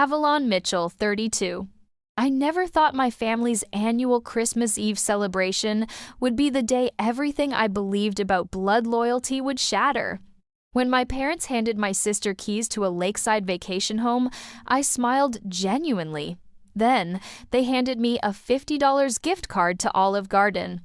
Avalon Mitchell, 32. I never thought my family's annual Christmas Eve celebration would be the day everything I believed about blood loyalty would shatter. When my parents handed my sister keys to a lakeside vacation home, I smiled genuinely. Then, they handed me a $50 gift card to Olive Garden.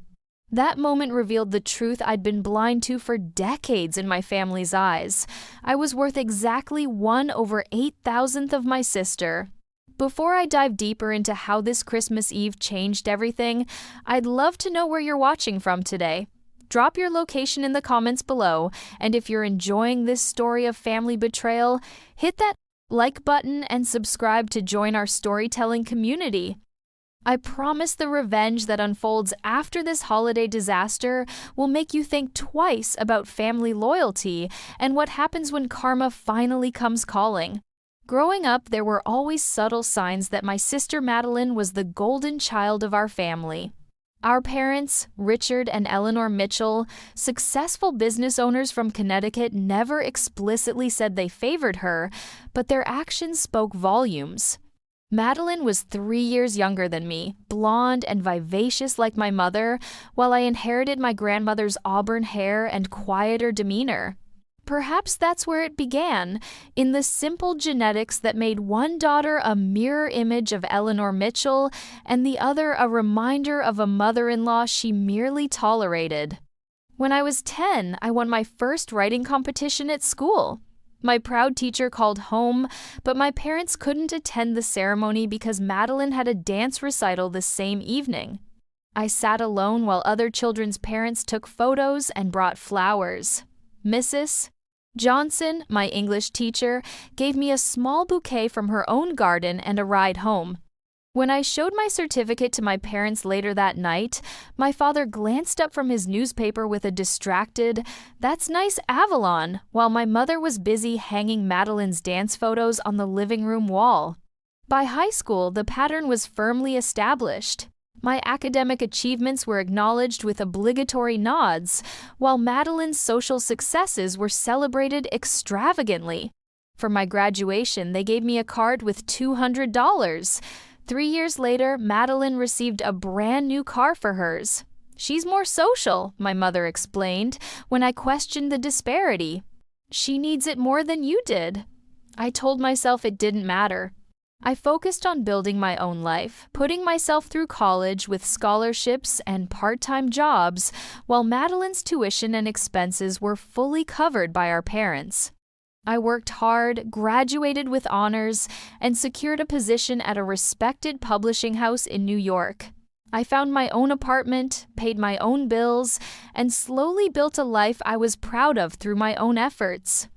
That moment revealed the truth I'd been blind to for decades in my family's eyes. I was worth exactly 1/8,000th of my sister. Before I dive deeper into how this Christmas Eve changed everything, I'd love to know where you're watching from today. Drop your location in the comments below, and if you're enjoying this story of family betrayal, hit that like button and subscribe to join our storytelling community. I promise the revenge that unfolds after this holiday disaster will make you think twice about family loyalty and what happens when karma finally comes calling. Growing up, there were always subtle signs that my sister Madeline was the golden child of our family. Our parents, Richard and Eleanor Mitchell, successful business owners from Connecticut, never explicitly said they favored her, but their actions spoke volumes. Madeline was 3 years younger than me, blonde and vivacious like my mother, while I inherited my grandmother's auburn hair and quieter demeanor. Perhaps that's where it began, in the simple genetics that made one daughter a mirror image of Eleanor Mitchell and the other a reminder of a mother-in-law she merely tolerated. When I was 10, I won my first writing competition at school. My proud teacher called home, but my parents couldn't attend the ceremony because Madeline had a dance recital the same evening. I sat alone while other children's parents took photos and brought flowers. Mrs. Johnson, my English teacher, gave me a small bouquet from her own garden and a ride home. When I showed my certificate to my parents later that night, my father glanced up from his newspaper with a distracted, "That's nice, Avalon," while my mother was busy hanging Madeline's dance photos on the living room wall. By high school, the pattern was firmly established. My academic achievements were acknowledged with obligatory nods, while Madeline's social successes were celebrated extravagantly. For my graduation, they gave me a card with $200. 3 years later, Madeline received a brand new car for hers. "She's more social," my mother explained when I questioned the disparity. "She needs it more than you did." I told myself it didn't matter. I focused on building my own life, putting myself through college with scholarships and part-time jobs, while Madeline's tuition and expenses were fully covered by our parents. I worked hard, graduated with honors, and secured a position at a respected publishing house in New York. I found my own apartment, paid my own bills, and slowly built a life I was proud of through my own efforts.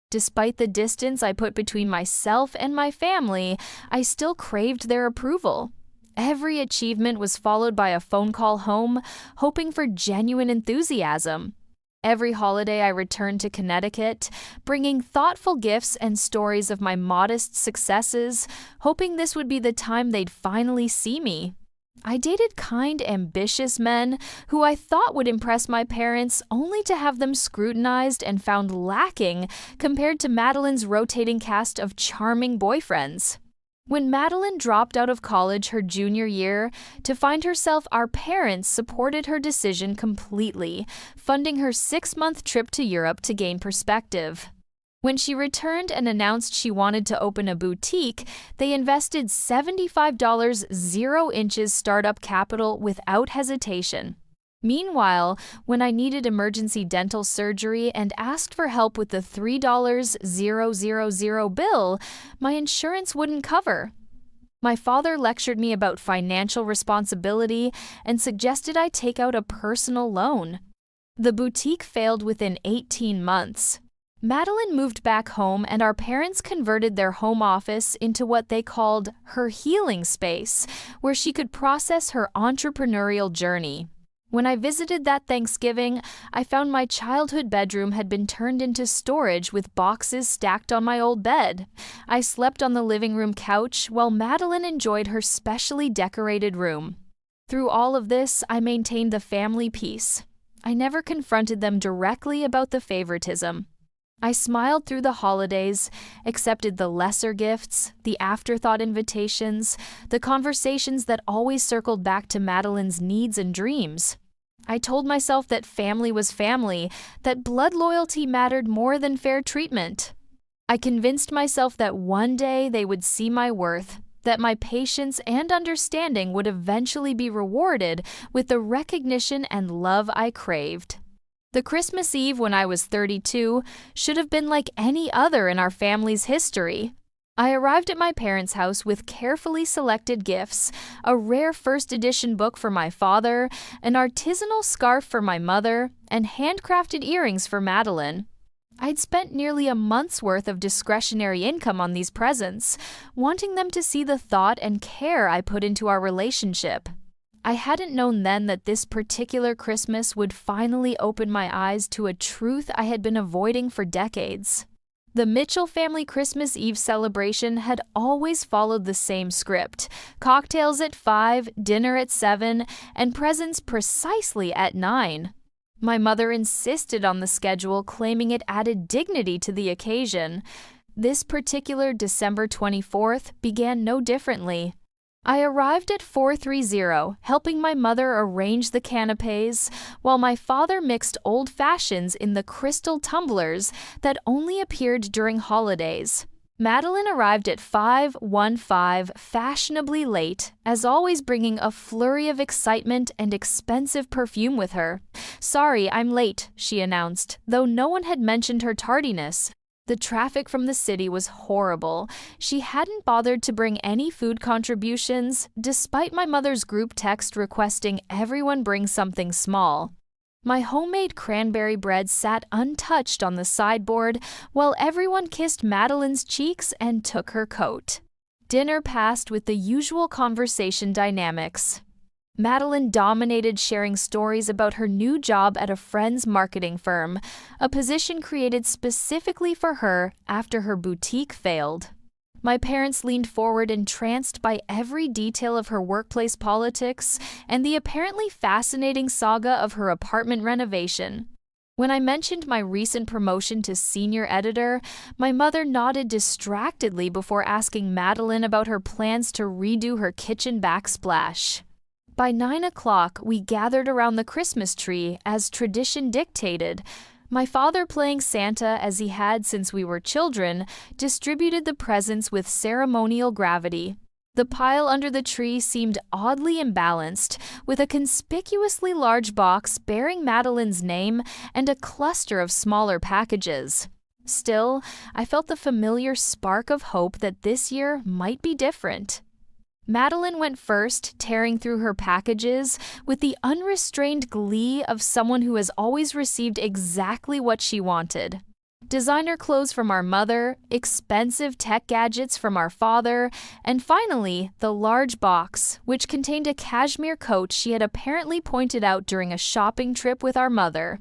Despite the distance I put between myself and my family, I still craved their approval. Every achievement was followed by a phone call home, hoping for genuine enthusiasm. Every holiday I returned to Connecticut, bringing thoughtful gifts and stories of my modest successes, hoping this would be the time they'd finally see me. I dated kind, ambitious men who I thought would impress my parents, only to have them scrutinized and found lacking compared to Madeline's rotating cast of charming boyfriends. When Madeline dropped out of college her junior year, to find herself, our parents supported her decision completely, funding her 6-month trip to Europe to gain perspective. When she returned and announced she wanted to open a boutique, they invested $75 0-inches startup capital without hesitation. Meanwhile, when I needed emergency dental surgery and asked for help with the $3,000 bill, my insurance wouldn't cover. My father lectured me about financial responsibility and suggested I take out a personal loan. The boutique failed within 18 months. Madeline moved back home, and our parents converted their home office into what they called her healing space, where she could process her entrepreneurial journey. When I visited that Thanksgiving, I found my childhood bedroom had been turned into storage with boxes stacked on my old bed. I slept on the living room couch while Madeline enjoyed her specially decorated room. Through all of this, I maintained the family peace. I never confronted them directly about the favoritism. I smiled through the holidays, accepted the lesser gifts, the afterthought invitations, the conversations that always circled back to Madeline's needs and dreams. I told myself that family was family, that blood loyalty mattered more than fair treatment. I convinced myself that one day they would see my worth, that my patience and understanding would eventually be rewarded with the recognition and love I craved. The Christmas Eve when I was 32 should have been like any other in our family's history. I arrived at my parents' house with carefully selected gifts, a rare first edition book for my father, an artisanal scarf for my mother, and handcrafted earrings for Madeline. I'd spent nearly a month's worth of discretionary income on these presents, wanting them to see the thought and care I put into our relationship. I hadn't known then that this particular Christmas would finally open my eyes to a truth I had been avoiding for decades. The Mitchell family Christmas Eve celebration had always followed the same script: cocktails at 5, dinner at 7, and presents precisely at 9. My mother insisted on the schedule, claiming it added dignity to the occasion. This particular December 24th began no differently. I arrived at 4:30, helping my mother arrange the canapes, while my father mixed old fashions in the crystal tumblers that only appeared during holidays. Madeline arrived at 5:15, fashionably late, as always bringing a flurry of excitement and expensive perfume with her. "Sorry, I'm late," she announced, though no one had mentioned her tardiness. The traffic from the city was horrible. She hadn't bothered to bring any food contributions, despite my mother's group text requesting everyone bring something small. My homemade cranberry bread sat untouched on the sideboard while everyone kissed Madeline's cheeks and took her coat. Dinner passed with the usual conversation dynamics. Madeline dominated, sharing stories about her new job at a friend's marketing firm, a position created specifically for her after her boutique failed. My parents leaned forward, entranced by every detail of her workplace politics and the apparently fascinating saga of her apartment renovation. When I mentioned my recent promotion to senior editor, my mother nodded distractedly before asking Madeline about her plans to redo her kitchen backsplash. By 9 o'clock, we gathered around the Christmas tree as tradition dictated. My father, playing Santa as he had since we were children, distributed the presents with ceremonial gravity. The pile under the tree seemed oddly imbalanced, with a conspicuously large box bearing Madeline's name and a cluster of smaller packages. Still, I felt the familiar spark of hope that this year might be different. Madeline went first, tearing through her packages with the unrestrained glee of someone who has always received exactly what she wanted. Designer clothes from our mother, expensive tech gadgets from our father, and finally, the large box, which contained a cashmere coat she had apparently pointed out during a shopping trip with our mother.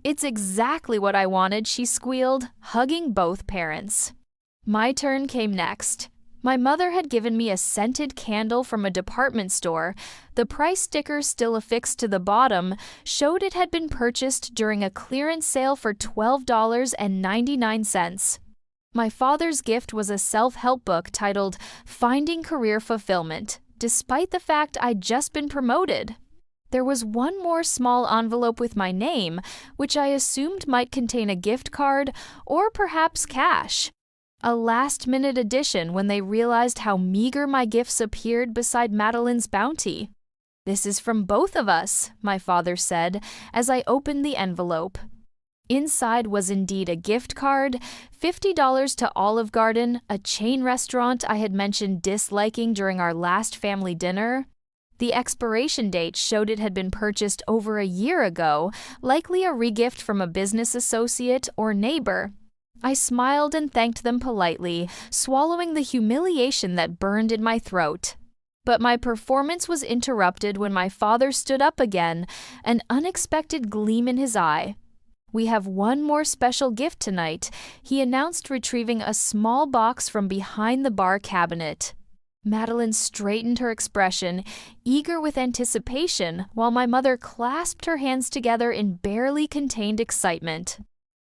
"It's exactly what I wanted," she squealed, hugging both parents. My turn came next. My mother had given me a scented candle from a department store. The price sticker, still affixed to the bottom, showed it had been purchased during a clearance sale for $12.99. My father's gift was a self-help book titled Finding Career Fulfillment, despite the fact I'd just been promoted. There was one more small envelope with my name, which I assumed might contain a gift card or perhaps cash. A last-minute addition when they realized how meager my gifts appeared beside Madeline's bounty. "This is from both of us," my father said as I opened the envelope. Inside was indeed a gift card, $50 to Olive Garden, a chain restaurant I had mentioned disliking during our last family dinner. The expiration date showed it had been purchased over a year ago, likely a regift from a business associate or neighbor. I smiled and thanked them politely, swallowing the humiliation that burned in my throat. But my performance was interrupted when my father stood up again, an unexpected gleam in his eye. "We have one more special gift tonight," he announced, retrieving a small box from behind the bar cabinet. Madeline straightened her expression, eager with anticipation, while my mother clasped her hands together in barely contained excitement.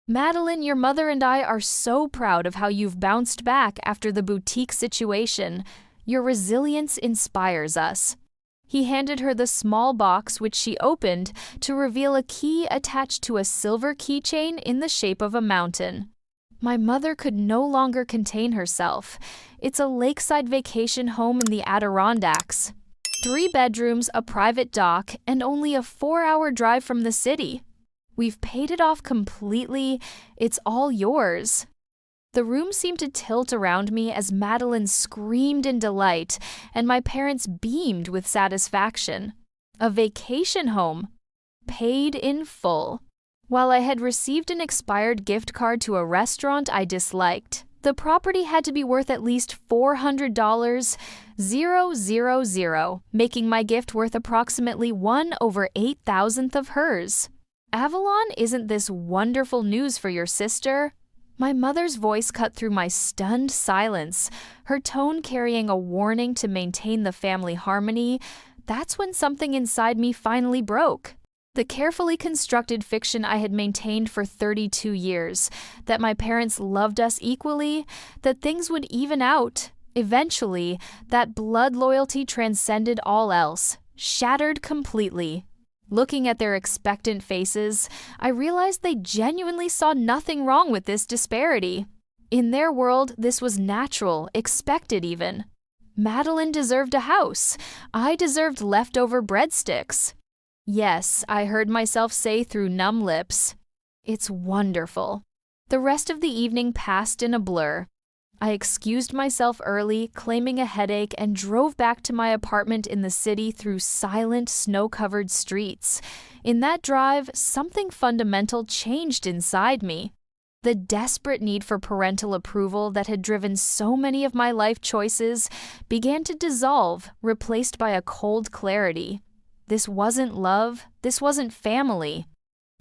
Madeline, your mother and I are so proud of how you've bounced back after the boutique situation. Your resilience inspires us. He handed her the small box, which she opened to reveal a key attached to a silver keychain in the shape of a mountain. My mother could no longer contain herself. It's a lakeside vacation home in the Adirondacks. 3 bedrooms, a private dock, and only a 4-hour drive from the city. We've paid it off completely. It's all yours. The room seemed to tilt around me as Madeline screamed in delight, and my parents beamed with satisfaction. A vacation home. Paid in full. While I had received an expired gift card to a restaurant I disliked, the property had to be worth at least $400, making my gift worth approximately 1/8,000th of hers. Avalon, isn't this wonderful news for your sister? My mother's voice cut through my stunned silence, her tone carrying a warning to maintain the family harmony. That's when something inside me finally broke. The carefully constructed fiction I had maintained for 32 years, that my parents loved us equally, that things would even out. Eventually, that blood loyalty transcended all else, shattered completely. Looking at their expectant faces, I realized they genuinely saw nothing wrong with this disparity. In their world, this was natural, expected even. Madeline deserved a house. I deserved leftover breadsticks. Yes, I heard myself say through numb lips. It's wonderful. The rest of the evening passed in a blur. I excused myself early, claiming a headache, and drove back to my apartment in the city through silent, snow-covered streets. In that drive, something fundamental changed inside me. The desperate need for parental approval that had driven so many of my life choices began to dissolve, replaced by a cold clarity. This wasn't love, this wasn't family.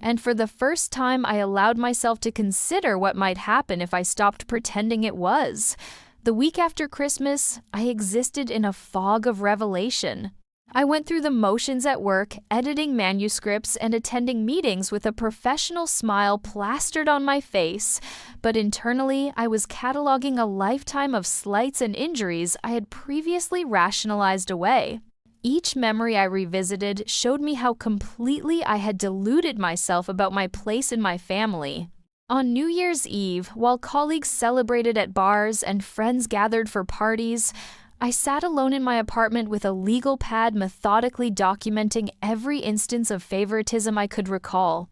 And for the first time, I allowed myself to consider what might happen if I stopped pretending it was. The week after Christmas, I existed in a fog of revelation. I went through the motions at work, editing manuscripts and attending meetings with a professional smile plastered on my face, but internally, I was cataloging a lifetime of slights and injuries I had previously rationalized away. Each memory I revisited showed me how completely I had deluded myself about my place in my family. On New Year's Eve, while colleagues celebrated at bars and friends gathered for parties, I sat alone in my apartment with a legal pad methodically documenting every instance of favoritism I could recall.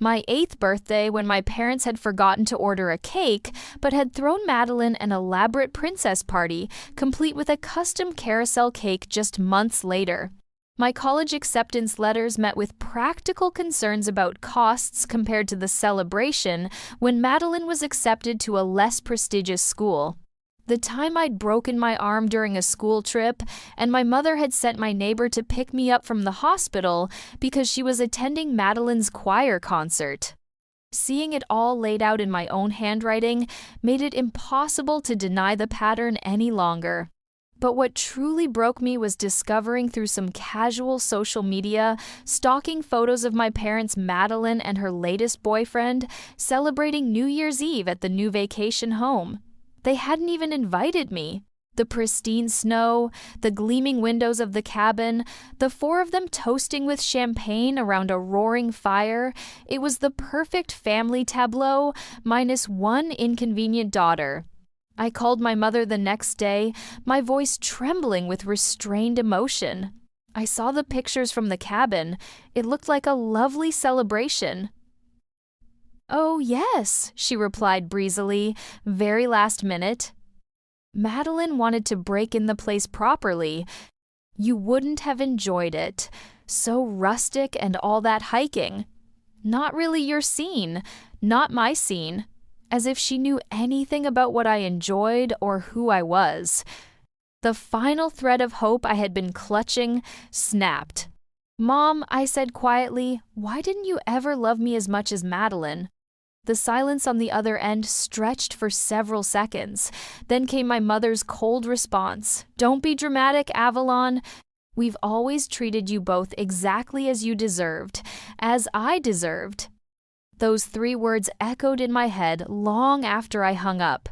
My 8th birthday, when my parents had forgotten to order a cake, but had thrown Madeline an elaborate princess party, complete with a custom carousel cake just months later. My college acceptance letters met with practical concerns about costs compared to the celebration when Madeline was accepted to a less prestigious school. The time I'd broken my arm during a school trip, and my mother had sent my neighbor to pick me up from the hospital because she was attending Madeline's choir concert. Seeing it all laid out in my own handwriting made it impossible to deny the pattern any longer. But what truly broke me was discovering through some casual social media, stalking photos of my parents Madeline and her latest boyfriend celebrating New Year's Eve at the new vacation home. They hadn't even invited me. The pristine snow, the gleaming windows of the cabin, the 4 of them toasting with champagne around a roaring fire, it was the perfect family tableau, minus one inconvenient daughter. I called my mother the next day, my voice trembling with restrained emotion. I saw the pictures from the cabin. It looked like a lovely celebration. "Oh, yes," she replied breezily, very last minute. Madeline wanted to break in the place properly. "You wouldn't have enjoyed it. So rustic and all that hiking. Not really your scene, not my scene." As if she knew anything about what I enjoyed or who I was. The final thread of hope I had been clutching snapped. "Mom," I said quietly, "why didn't you ever love me as much as Madeline?" The silence on the other end stretched for several seconds. Then came my mother's cold response. "Don't be dramatic, Avalon. We've always treated you both exactly as you deserved, as I deserved." Those 3 words echoed in my head long after I hung up.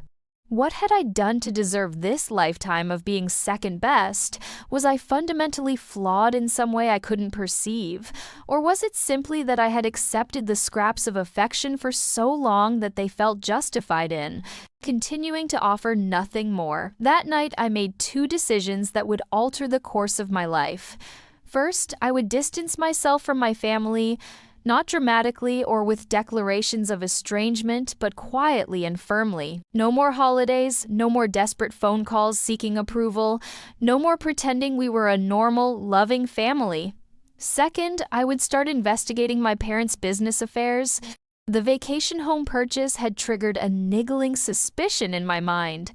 What had I done to deserve this lifetime of being second best? Was I fundamentally flawed in some way I couldn't perceive? Or was it simply that I had accepted the scraps of affection for so long that they felt justified in, continuing to offer nothing more? That night, I made 2 decisions that would alter the course of my life. First, I would distance myself from my family, not dramatically or with declarations of estrangement, but quietly and firmly. No more holidays, no more desperate phone calls seeking approval, no more pretending we were a normal, loving family. Second, I would start investigating my parents' business affairs. The vacation home purchase had triggered a niggling suspicion in my mind.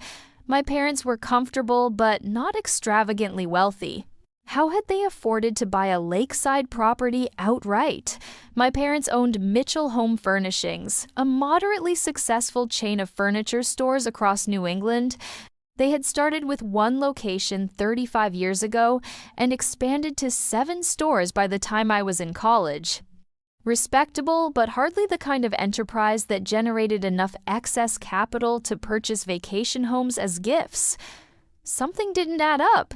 My parents were comfortable, but not extravagantly wealthy. How had they afforded to buy a lakeside property outright? My parents owned Mitchell Home Furnishings, a moderately successful chain of furniture stores across New England. They had started with 1 location 35 years ago and expanded to 7 stores by the time I was in college. Respectable, but hardly the kind of enterprise that generated enough excess capital to purchase vacation homes as gifts. Something didn't add up.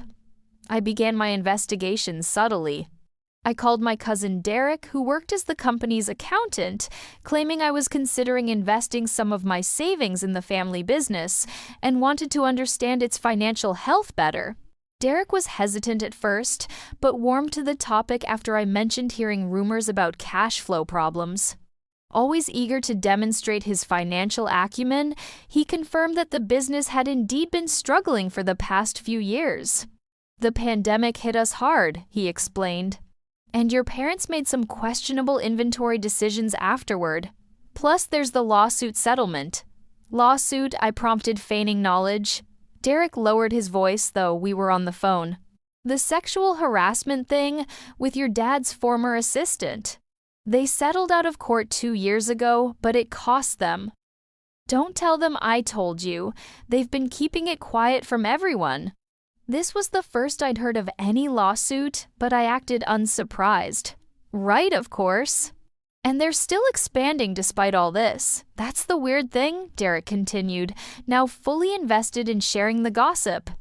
I began my investigation subtly. I called my cousin Derek, who worked as the company's accountant, claiming I was considering investing some of my savings in the family business and wanted to understand its financial health better. Derek was hesitant at first, but warmed to the topic after I mentioned hearing rumors about cash flow problems. Always eager to demonstrate his financial acumen, he confirmed that the business had indeed been struggling for the past few years. "The pandemic hit us hard," he explained. "And your parents made some questionable inventory decisions afterward. Plus, there's the lawsuit settlement." "Lawsuit?" I prompted, feigning knowledge. Derek lowered his voice, though we were on the phone. "The sexual harassment thing with your dad's former assistant. They settled out of court 2 years ago, but it cost them." "Don't tell them I told you. They've been keeping it quiet from everyone." This was the first I'd heard of any lawsuit, but I acted unsurprised. "Right, of course. And they're still expanding despite all this. That's the weird thing," Derek continued, now fully invested in sharing the gossip.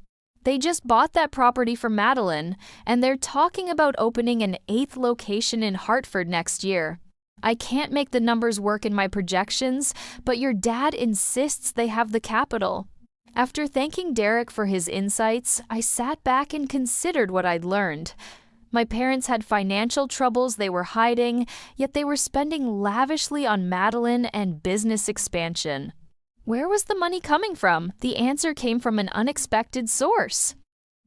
"They just bought that property from Madeline, and they're talking about opening an 8th location in Hartford next year. I can't make the numbers work in my projections, but your dad insists they have the capital." After thanking Derek for his insights, I sat back and considered what I'd learned. My parents had financial troubles they were hiding, yet they were spending lavishly on Madeline and business expansion. Where was the money coming from? The answer came from an unexpected source.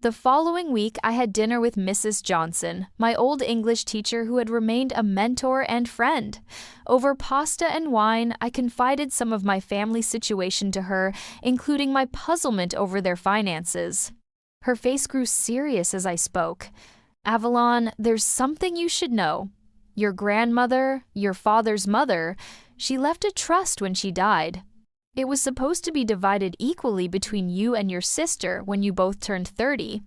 The following week, I had dinner with Mrs. Johnson, my old English teacher who had remained a mentor and friend. Over pasta and wine, I confided some of my family situation to her, including my puzzlement over their finances. Her face grew serious as I spoke. "Avalon, there's something you should know. Your grandmother, your father's mother, she left a trust when she died. It was supposed to be divided equally between you and your sister when you both turned 30.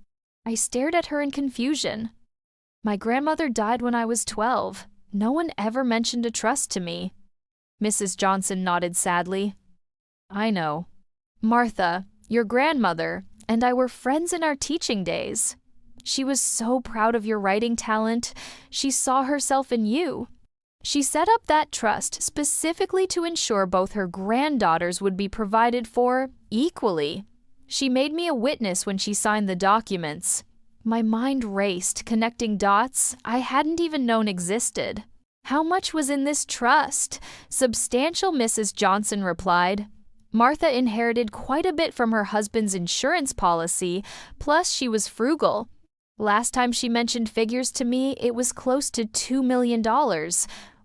I stared at her in confusion. "My grandmother died when I was 12. No one ever mentioned a trust to me." Mrs. Johnson nodded sadly. "I know. Martha, your grandmother, and I were friends in our teaching days. She was so proud of your writing talent. She saw herself in you. She set up that trust specifically to ensure both her granddaughters would be provided for equally. She made me a witness when she signed the documents." My mind raced, connecting dots I hadn't even known existed. "How much was in this trust?" "Substantial," Mrs. Johnson replied. "Martha inherited quite a bit from her husband's insurance policy, plus she was frugal. Last time she mentioned figures to me, it was close to $2 million.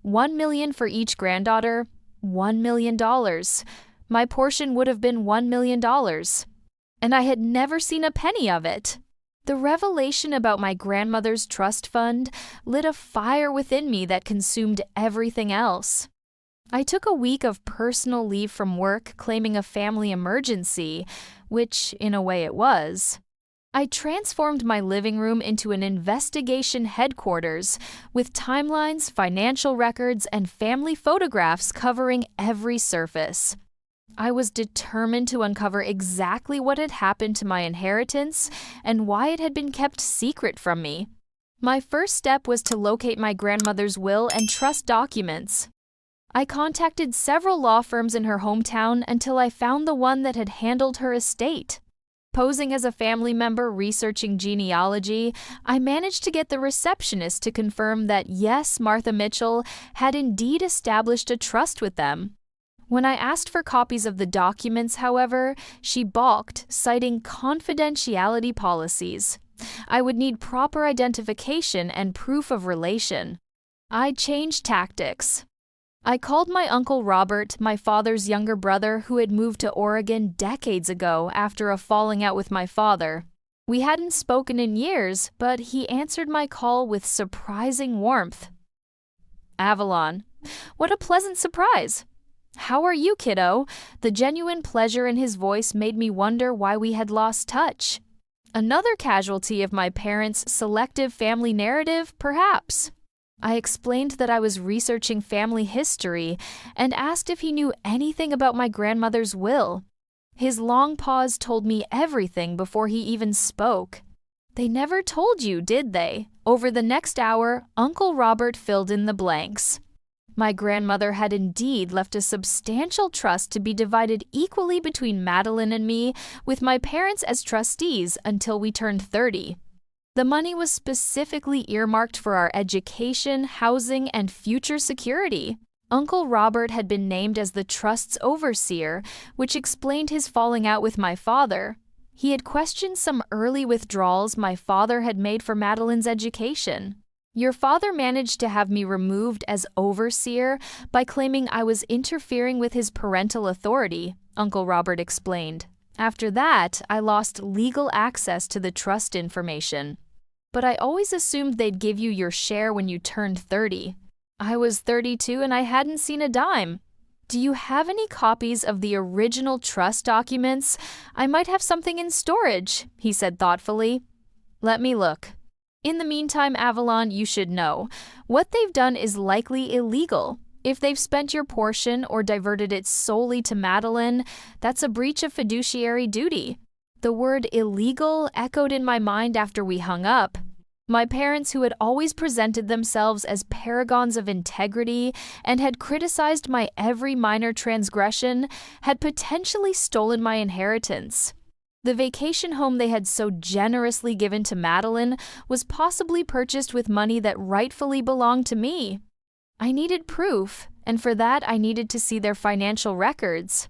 $1 million for each granddaughter. $1 million. My portion would have been $1 million. And I had never seen a penny of it. The revelation about my grandmother's trust fund lit a fire within me that consumed everything else. I took a week of personal leave from work, claiming a family emergency, which, in a way, it was. I transformed my living room into an investigation headquarters with timelines, financial records, and family photographs covering every surface. I was determined to uncover exactly what had happened to my inheritance and why it had been kept secret from me. My first step was to locate my grandmother's will and trust documents. I contacted several law firms in her hometown until I found the one that had handled her estate. Posing as a family member researching genealogy, I managed to get the receptionist to confirm that yes, Martha Mitchell had indeed established a trust with them. When I asked for copies of the documents, however, she balked, citing confidentiality policies. I would need proper identification and proof of relation. I changed tactics. I called my Uncle Robert, my father's younger brother who had moved to Oregon decades ago after a falling out with my father. We hadn't spoken in years, but he answered my call with surprising warmth. "Avalon, what a pleasant surprise! How are you, kiddo?" The genuine pleasure in his voice made me wonder why we had lost touch. Another casualty of my parents' selective family narrative, perhaps. I explained that I was researching family history and asked if he knew anything about my grandmother's will. His long pause told me everything before he even spoke. "They never told you, did they?" Over the next hour, Uncle Robert filled in the blanks. My grandmother had indeed left a substantial trust to be divided equally between Madeline and me, with my parents as trustees until we turned 30. The money was specifically earmarked for our education, housing, and future security. Uncle Robert had been named as the trust's overseer, which explained his falling out with my father. He had questioned some early withdrawals my father had made for Madeline's education. "Your father managed to have me removed as overseer by claiming I was interfering with his parental authority," Uncle Robert explained. "After that, I lost legal access to the trust information. But I always assumed they'd give you your share when you turned 30. I was 32 and I hadn't seen a dime. Do you have any copies of the original trust documents? I might have something in storage," he said thoughtfully. "Let me look. In the meantime, Avalon, you should know. What they've done is likely illegal. If they've spent your portion or diverted it solely to Madeline, that's a breach of fiduciary duty." The word illegal echoed in my mind after we hung up. My parents, who had always presented themselves as paragons of integrity and had criticized my every minor transgression, had potentially stolen my inheritance. The vacation home they had so generously given to Madeline was possibly purchased with money that rightfully belonged to me. I needed proof, and for that I needed to see their financial records.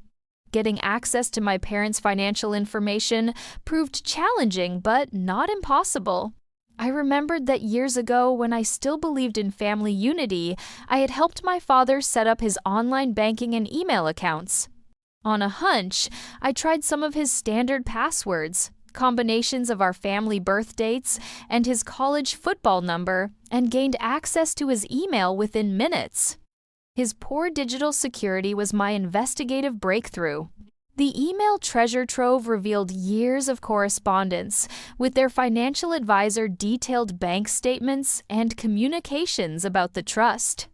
Getting access to my parents' financial information proved challenging, but not impossible. I remembered that years ago, when I still believed in family unity, I had helped my father set up his online banking and email accounts. On a hunch, I tried some of his standard passwords, combinations of our family birth dates, and his college football number, and gained access to his email within minutes. His poor digital security was my investigative breakthrough. The email treasure trove revealed years of correspondence, with their financial advisor detailed bank statements and communications about the trust.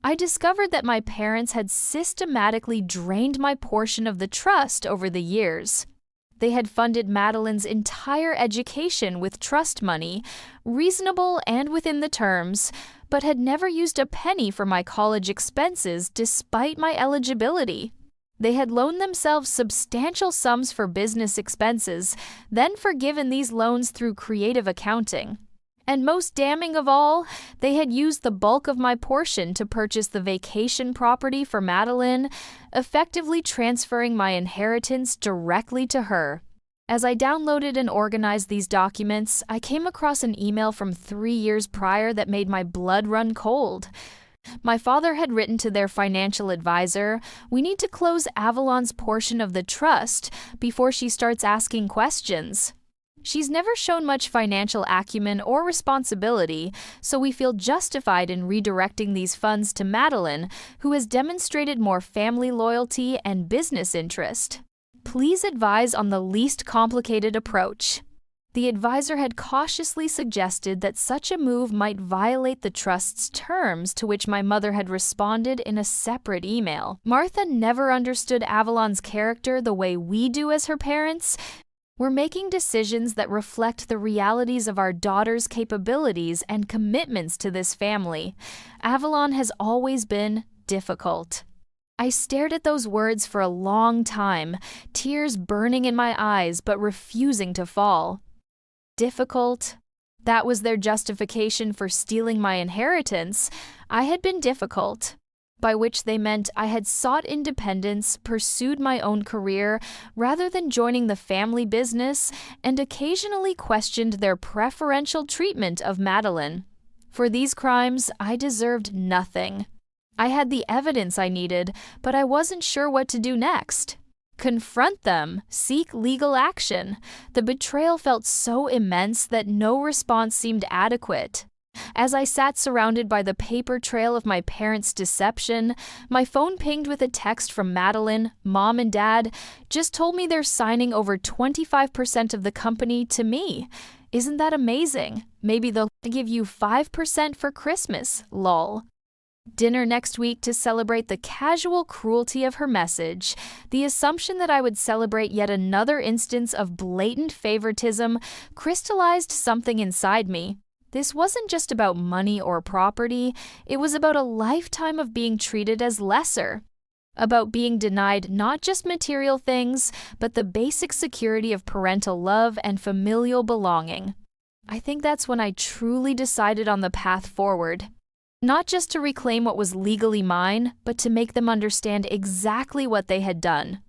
I discovered that my parents had systematically drained my portion of the trust over the years. They had funded Madeline's entire education with trust money, reasonable and within the terms, but had never used a penny for my college expenses despite my eligibility. They had loaned themselves substantial sums for business expenses, then forgiven these loans through creative accounting. And most damning of all, they had used the bulk of my portion to purchase the vacation property for Madeline, effectively transferring my inheritance directly to her. As I downloaded and organized these documents, I came across an email from 3 years prior that made my blood run cold. My father had written to their financial advisor, "We need to close Avalon's portion of the trust before she starts asking questions. She's never shown much financial acumen or responsibility, so we feel justified in redirecting these funds to Madeline, who has demonstrated more family loyalty and business interest. Please advise on the least complicated approach." The advisor had cautiously suggested that such a move might violate the trust's terms, to which my mother had responded in a separate email. Martha never understood Avalon's character the way we do as her parents. We're making decisions that reflect the realities of our daughter's capabilities and commitments to this family. Avalon has always been difficult. I stared at those words for a long time, tears burning in my eyes but refusing to fall. Difficult? That was their justification for stealing my inheritance. I had been difficult, by which they meant I had sought independence, pursued my own career, rather than joining the family business, and occasionally questioned their preferential treatment of Madeline. For these crimes, I deserved nothing. I had the evidence I needed, but I wasn't sure what to do next. Confront them, seek legal action. The betrayal felt so immense that no response seemed adequate. As I sat surrounded by the paper trail of my parents' deception, my phone pinged with a text from Madeline. Mom and Dad just told me they're signing over 25% of the company to me. Isn't that amazing? Maybe they'll give you 5% for Christmas, lol. Dinner next week to celebrate the casual cruelty of her message. The assumption that I would celebrate yet another instance of blatant favoritism crystallized something inside me. This wasn't just about money or property, it was about a lifetime of being treated as lesser. About being denied not just material things, but the basic security of parental love and familial belonging. I think that's when I truly decided on the path forward. Not just to reclaim what was legally mine, but to make them understand exactly what they had done.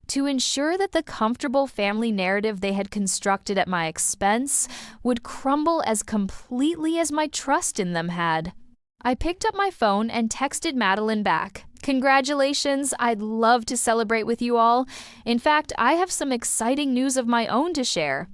To ensure that the comfortable family narrative they had constructed at my expense would crumble as completely as my trust in them had. I picked up my phone and texted Madeline back. Congratulations, I'd love to celebrate with you all. In fact, I have some exciting news of my own to share.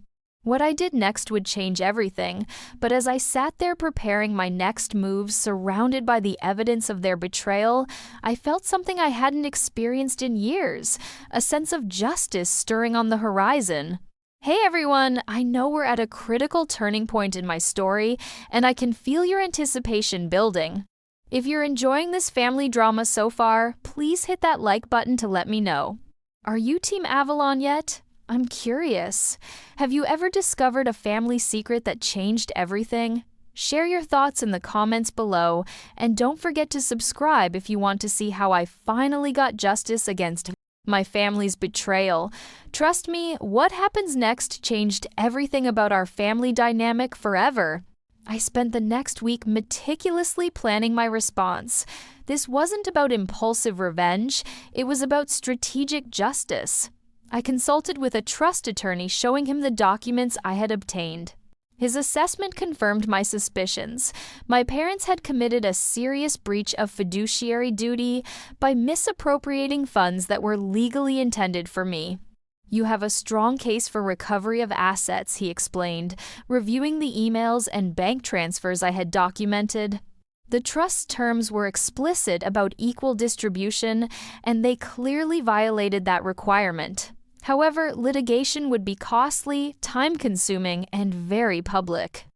What I did next would change everything, but as I sat there preparing my next moves surrounded by the evidence of their betrayal, I felt something I hadn't experienced in years, a sense of justice stirring on the horizon. Hey everyone, I know we're at a critical turning point in my story, and I can feel your anticipation building. If you're enjoying this family drama so far, please hit that like button to let me know. Are you Team Avalon yet? I'm curious. Have you ever discovered a family secret that changed everything? Share your thoughts in the comments below, and don't forget to subscribe if you want to see how I finally got justice against my family's betrayal. Trust me, what happens next changed everything about our family dynamic forever. I spent the next week meticulously planning my response. This wasn't about impulsive revenge, it was about strategic justice. I consulted with a trust attorney showing him the documents I had obtained. His assessment confirmed my suspicions. My parents had committed a serious breach of fiduciary duty by misappropriating funds that were legally intended for me. You have a strong case for recovery of assets, he explained, reviewing the emails and bank transfers I had documented. The trust's terms were explicit about equal distribution, and they clearly violated that requirement. However, litigation would be costly, time-consuming, and very public.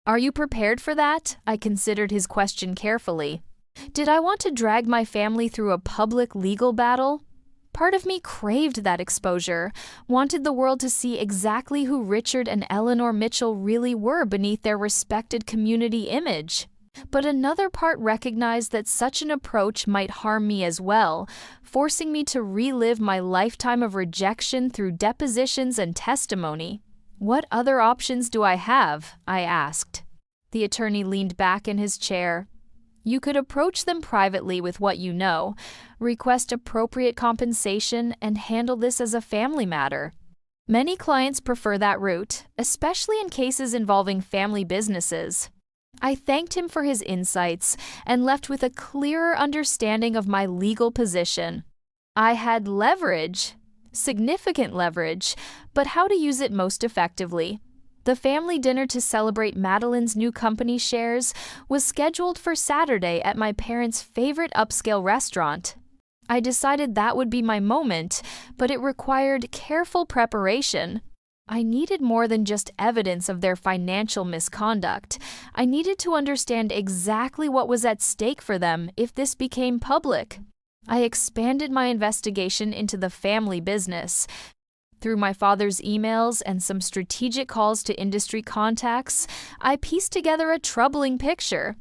Are you prepared for that? I considered his question carefully. Did I want to drag my family through a public legal battle? Part of me craved that exposure, wanted the world to see exactly who Richard and Eleanor Mitchell really were beneath their respected community image. But another part recognized that such an approach might harm me as well, forcing me to relive my lifetime of rejection through depositions and testimony. What other options do I have? I asked. The attorney leaned back in his chair. You could approach them privately with what you know, request appropriate compensation, and handle this as a family matter. Many clients prefer that route, especially in cases involving family businesses. I thanked him for his insights and left with a clearer understanding of my legal position. I had leverage, significant leverage, but how to use it most effectively. The family dinner to celebrate Madeline's new company shares was scheduled for Saturday at my parents' favorite upscale restaurant. I decided that would be my moment, but it required careful preparation. I needed more than just evidence of their financial misconduct. I needed to understand exactly what was at stake for them if this became public. I expanded my investigation into the family business. Through my father's emails and some strategic calls to industry contacts, I pieced together a troubling picture.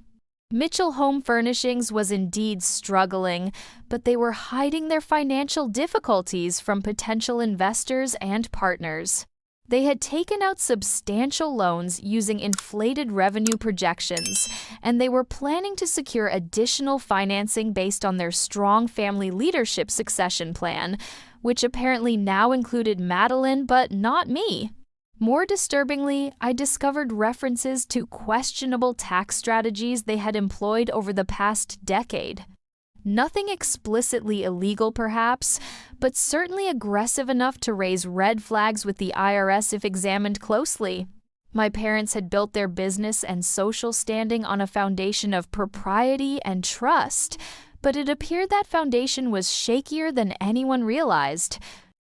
Mitchell Home Furnishings was indeed struggling, but they were hiding their financial difficulties from potential investors and partners. They had taken out substantial loans using inflated revenue projections, and they were planning to secure additional financing based on their strong family leadership succession plan, which apparently now included Madeline but not me. More disturbingly, I discovered references to questionable tax strategies they had employed over the past decade. Nothing explicitly illegal, perhaps, but certainly aggressive enough to raise red flags with the IRS if examined closely. My parents had built their business and social standing on a foundation of propriety and trust, but it appeared that foundation was shakier than anyone realized.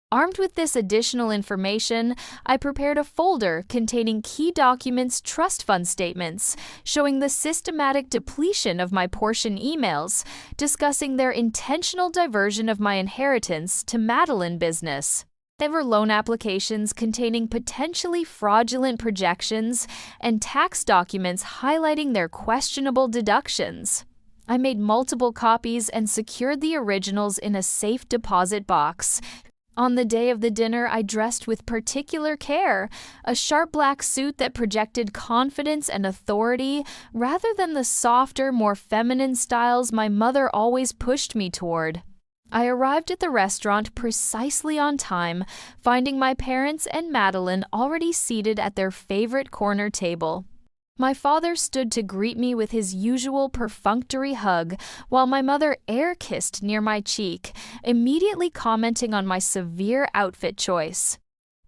Armed with this additional information, I prepared a folder containing key documents, trust fund statements, showing the systematic depletion of my portion emails, discussing their intentional diversion of my inheritance to Madeline business. There were loan applications containing potentially fraudulent projections and tax documents highlighting their questionable deductions. I made multiple copies and secured the originals in a safe deposit box. On the day of the dinner, I dressed with particular care, a sharp black suit that projected confidence and authority rather than the softer, more feminine styles my mother always pushed me toward. I arrived at the restaurant precisely on time, finding my parents and Madeline already seated at their favorite corner table. My father stood to greet me with his usual perfunctory hug, while my mother air-kissed near my cheek, immediately commenting on my severe outfit choice.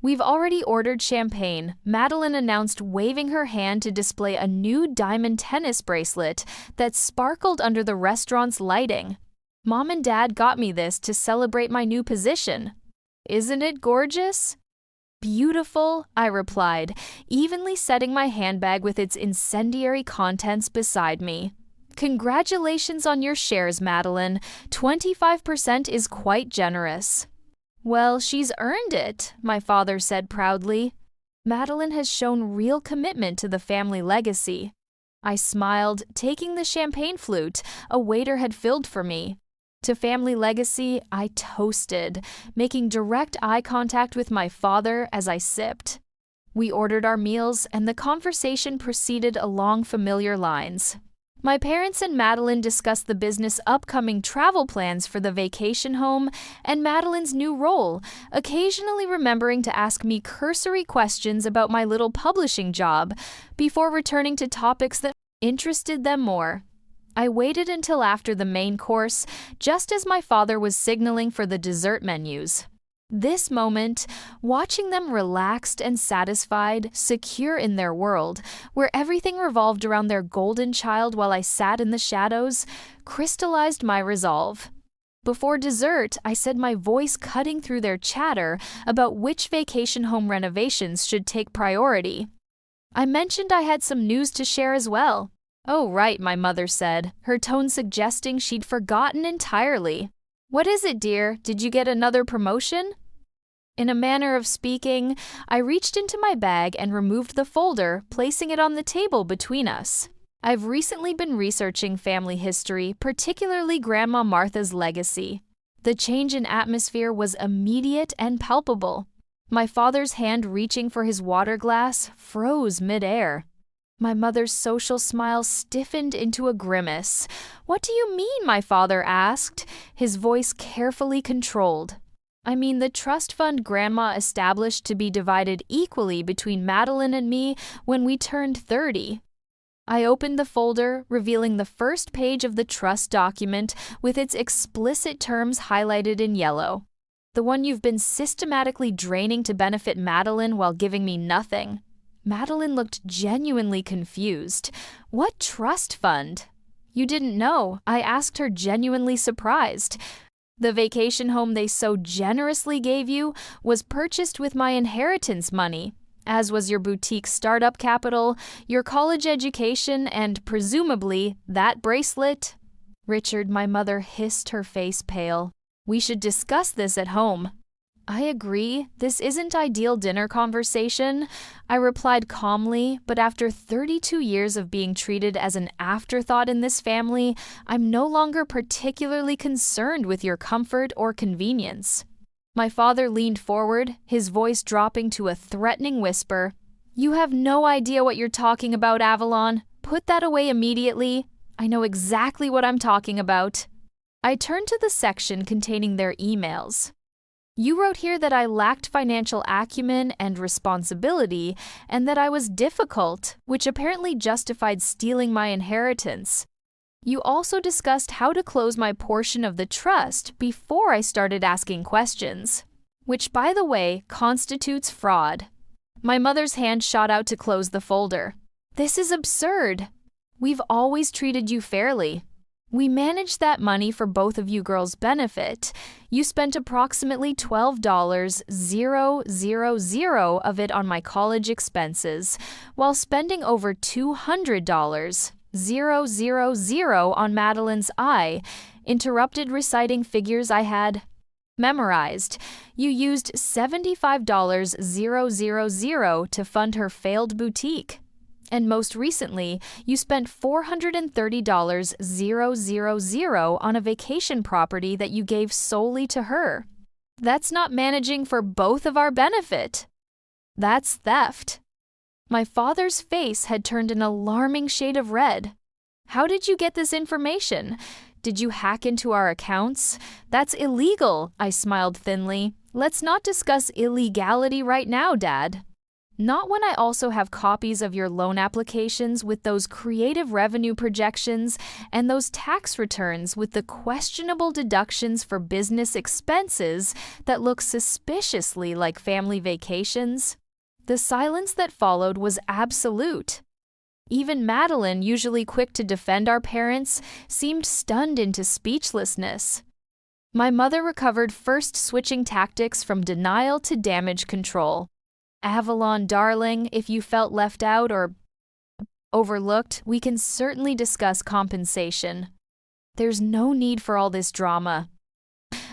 "We've already ordered champagne," Madeline announced, waving her hand to display a new diamond tennis bracelet that sparkled under the restaurant's lighting. "Mom and Dad got me this to celebrate my new position. Isn't it gorgeous?" "Beautiful," I replied, evenly setting my handbag with its incendiary contents beside me. "Congratulations on your shares, Madeline. 25% is quite generous." "Well, she's earned it," my father said proudly. "Madeline has shown real commitment to the family legacy." I smiled, taking the champagne flute a waiter had filled for me. To family legacy, I toasted, making direct eye contact with my father as I sipped. We ordered our meals, and the conversation proceeded along familiar lines. My parents and Madeline discussed the business' upcoming travel plans for the vacation home and Madeline's new role, occasionally remembering to ask me cursory questions about my little publishing job before returning to topics that interested them more. I waited until after the main course, just as my father was signaling for the dessert menus. This moment, watching them relaxed and satisfied, secure in their world, where everything revolved around their golden child while I sat in the shadows, crystallized my resolve. Before dessert, I said, my voice cutting through their chatter about which vacation home renovations should take priority. I mentioned I had some news to share as well. "Oh, right," my mother said, her tone suggesting she'd forgotten entirely. "What is it, dear? Did you get another promotion?" In a manner of speaking, I reached into my bag and removed the folder, placing it on the table between us. I've recently been researching family history, particularly Grandma Martha's legacy. The change in atmosphere was immediate and palpable. My father's hand reaching for his water glass froze midair. My mother's social smile stiffened into a grimace. "What do you mean?" my father asked, his voice carefully controlled. "I mean the trust fund Grandma established to be divided equally between Madeline and me when we turned 30. I opened the folder, revealing the first page of the trust document with its explicit terms highlighted in yellow. "The one you've been systematically draining to benefit Madeline while giving me nothing." Madeline looked genuinely confused. "What trust fund?" "You didn't know?" I asked her, genuinely surprised. The vacation home they so generously gave you was purchased with my inheritance money, as was your boutique startup capital, your college education, and presumably that bracelet. Richard, my mother hissed, her face pale. We should discuss this at home. I agree, this isn't ideal dinner conversation, I replied calmly, but after 32 years of being treated as an afterthought in this family, I'm no longer particularly concerned with your comfort or convenience. My father leaned forward, his voice dropping to a threatening whisper. You have no idea what you're talking about, Avalon. Put that away immediately. I know exactly what I'm talking about. I turned to the section containing their emails. You wrote here that I lacked financial acumen and responsibility, and that I was difficult, which apparently justified stealing my inheritance. You also discussed how to close my portion of the trust before I started asking questions, which, by the way, constitutes fraud. My mother's hand shot out to close the folder. This is absurd. We've always treated you fairly. We managed that money for both of you girls' benefit. You spent approximately $12,000 of it on my college expenses, while spending over $200,000 on Madeline's eye, interrupted reciting figures I had memorized. You used $75,000 to fund her failed boutique. And most recently, you spent $430,000 on a vacation property that you gave solely to her. That's not managing for both of our benefit. That's theft. My father's face had turned an alarming shade of red. How did you get this information? Did you hack into our accounts? That's illegal, I smiled thinly. Let's not discuss illegality right now, Dad. Not when I also have copies of your loan applications with those creative revenue projections and those tax returns with the questionable deductions for business expenses that look suspiciously like family vacations. The silence that followed was absolute. Even Madeline, usually quick to defend our parents, seemed stunned into speechlessness. My mother recovered, first switching tactics from denial to damage control. Avalon, darling, if you felt left out or overlooked, we can certainly discuss compensation. There's no need for all this drama.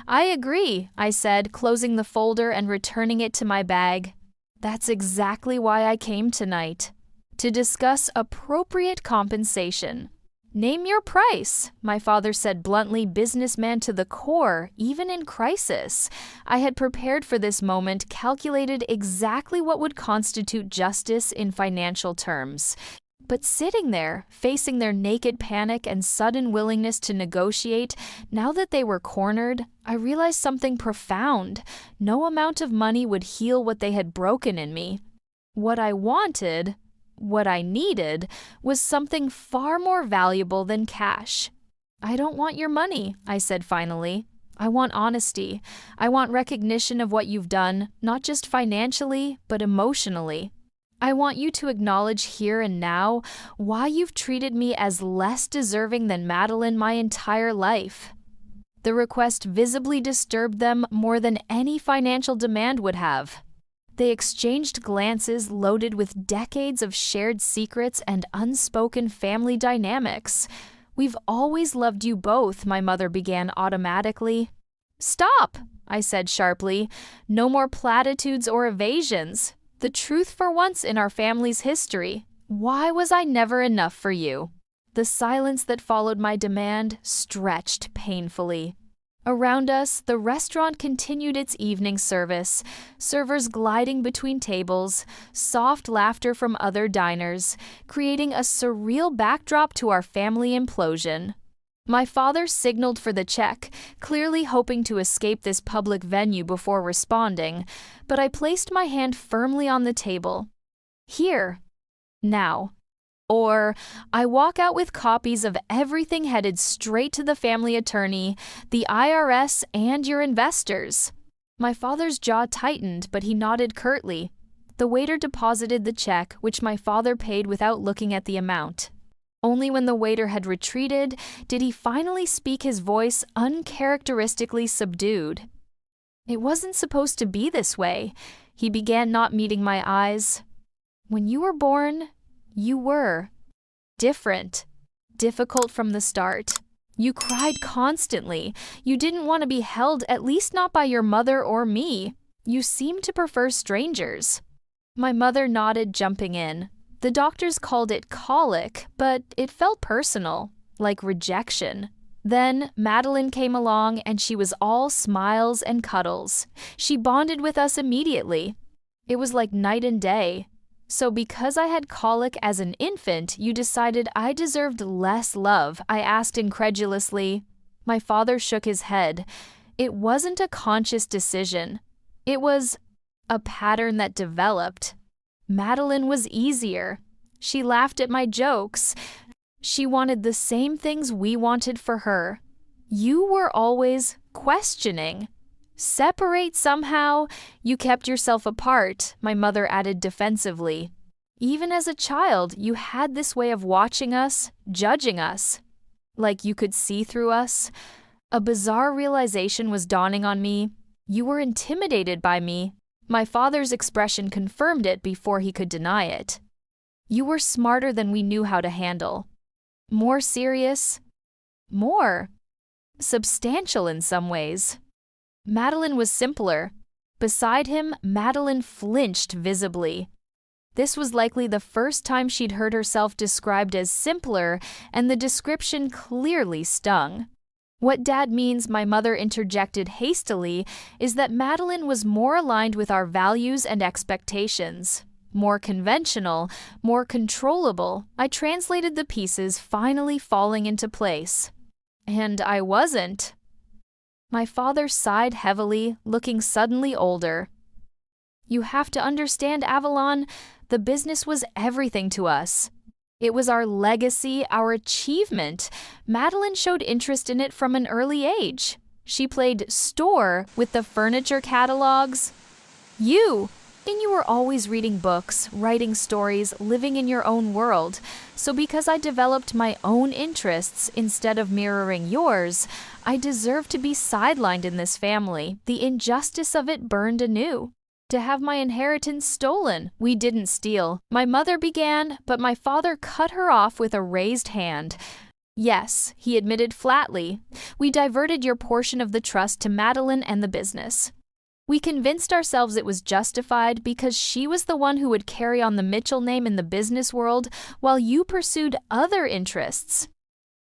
I agree, I said, closing the folder and returning it to my bag. That's exactly why I came tonight. To discuss appropriate compensation. Name your price, my father said bluntly, businessman to the core, even in crisis. I had prepared for this moment, calculated exactly what would constitute justice in financial terms. But sitting there, facing their naked panic and sudden willingness to negotiate, now that they were cornered, I realized something profound. No amount of money would heal what they had broken in me. What I wanted, what I needed, was something far more valuable than cash. I don't want your money, I said finally. I want honesty. I want recognition of what you've done, not just financially, but emotionally. I want you to acknowledge here and now why you've treated me as less deserving than Madeline my entire life. The request visibly disturbed them more than any financial demand would have. They exchanged glances loaded with decades of shared secrets and unspoken family dynamics. We've always loved you both, my mother began automatically. Stop, I said sharply. No more platitudes or evasions. The truth for once in our family's history. Why was I never enough for you? The silence that followed my demand stretched painfully. Around us, the restaurant continued its evening service, servers gliding between tables, soft laughter from other diners, creating a surreal backdrop to our family implosion. My father signaled for the check, clearly hoping to escape this public venue before responding, but I placed my hand firmly on the table. Here. Now. Or I walk out with copies of everything headed straight to the family attorney, the IRS, and your investors. My father's jaw tightened, but he nodded curtly. The waiter deposited the check, which my father paid without looking at the amount. Only when the waiter had retreated did he finally speak, his voice uncharacteristically subdued. "It wasn't supposed to be this way." He began, not meeting my eyes. "When you were born, you were different, difficult from the start. You cried constantly. You didn't want to be held, at least not by your mother or me. You seemed to prefer strangers." My mother nodded, jumping in. The doctors called it colic, but it felt personal, like rejection. Then Madeline came along, and she was all smiles and cuddles. She bonded with us immediately. It was like night and day. "So because I had colic as an infant, you decided I deserved less love?" I asked incredulously. My father shook his head. "It wasn't a conscious decision. It was a pattern that developed. Madeline was easier. She laughed at my jokes. She wanted the same things we wanted for her. You were always questioning. Separate somehow. You kept yourself apart," my mother added defensively. "Even as a child, you had this way of watching us, judging us. Like you could see through us." A bizarre realization was dawning on me. You were intimidated by me. My father's expression confirmed it before he could deny it. You were smarter than we knew how to handle. More serious. More substantial in some ways. Madeline was simpler. Beside him, Madeline flinched visibly. This was likely the first time she'd heard herself described as simpler, and the description clearly stung. "What Dad means," my mother interjected hastily, "is that Madeline was more aligned with our values and expectations. More conventional, more controllable." I translated the pieces, finally falling into place. "And I wasn't." My father sighed heavily, looking suddenly older. "You have to understand, Avalon, the business was everything to us. It was our legacy, our achievement. Madeline showed interest in it from an early age. She played store with the furniture catalogs. And you were always reading books, writing stories, living in your own world. So because I developed my own interests instead of mirroring yours, I deserve to be sidelined in this family. The injustice of it burned anew. To have my inheritance stolen. We didn't steal." My mother began, but my father cut her off with a raised hand. "Yes," he admitted flatly. "We diverted your portion of the trust to Madeline and the business. We convinced ourselves it was justified because she was the one who would carry on the Mitchell name in the business world while you pursued other interests."